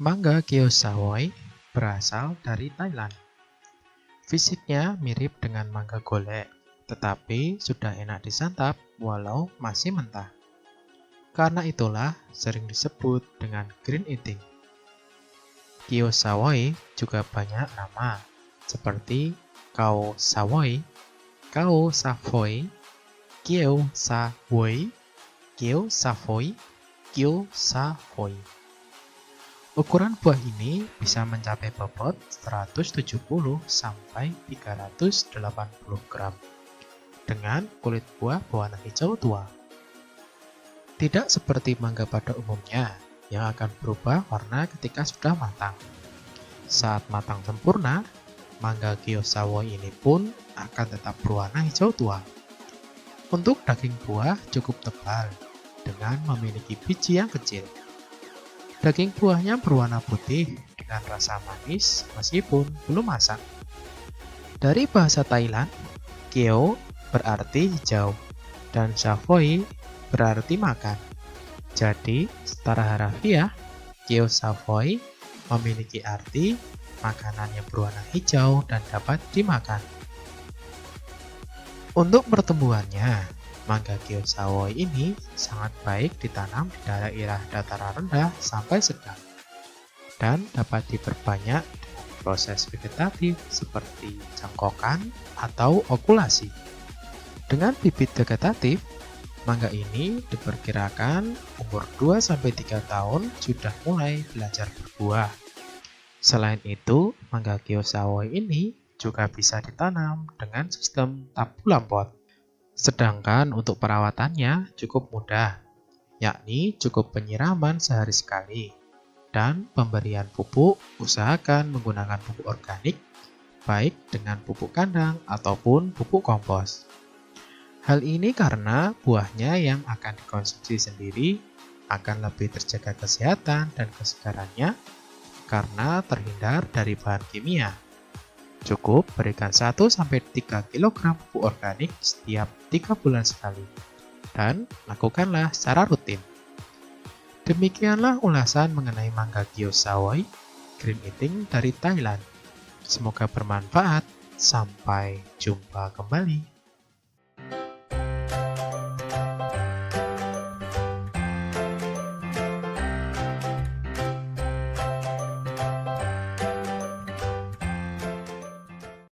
Mangga Keo Savoy berasal dari Thailand. Fisiknya mirip dengan mangga golek, tetapi sudah enak disantap walau masih mentah. Karena itulah sering disebut dengan green eating. Keo Savoy juga banyak nama, seperti Khao Savoy, Khao Savoy, Keo Savoy, Keo Savoy, Keo Savoy. Ukuran buah ini bisa mencapai bobot 170 sampai 380 gram dengan kulit buah berwarna hijau tua. Tidak seperti mangga pada umumnya yang akan berubah warna ketika sudah matang. Saat matang sempurna, mangga Keo Savoy ini pun akan tetap berwarna hijau tua. Untuk daging buah cukup tebal dengan memiliki biji yang kecil. Daging buahnya berwarna putih dengan rasa manis meskipun belum masak. Dari bahasa Thailand, Keo berarti hijau dan Savoy berarti makan. Jadi, secara harafiah, Keo Savoy memiliki arti makanan yang berwarna hijau dan dapat dimakan. Untuk pertumbuhannya, mangga Keo Savoy ini sangat baik ditanam di daerah dataran rendah sampai sedang dan dapat diperbanyak dengan proses vegetatif seperti cangkokan atau okulasi. Dengan bibit vegetatif, mangga ini diperkirakan umur 2-3 tahun sudah mulai belajar berbuah. Selain itu, mangga Keo Savoy ini juga bisa ditanam dengan sistem tabula pot. Sedangkan untuk perawatannya cukup mudah, yakni cukup penyiraman sehari sekali. Dan pemberian pupuk usahakan menggunakan pupuk organik, baik dengan pupuk kandang ataupun pupuk kompos. Hal ini karena buahnya yang akan dikonsumsi sendiri akan lebih terjaga kesehatan dan kesegarannya karena terhindar dari bahan kimia. Cukup berikan 1-3 kg pupuk organik setiap 3 bulan sekali dan lakukanlah secara rutin. Demikianlah ulasan mengenai mangga Keo Savoy green eating dari Thailand. Semoga bermanfaat. Sampai jumpa kembali.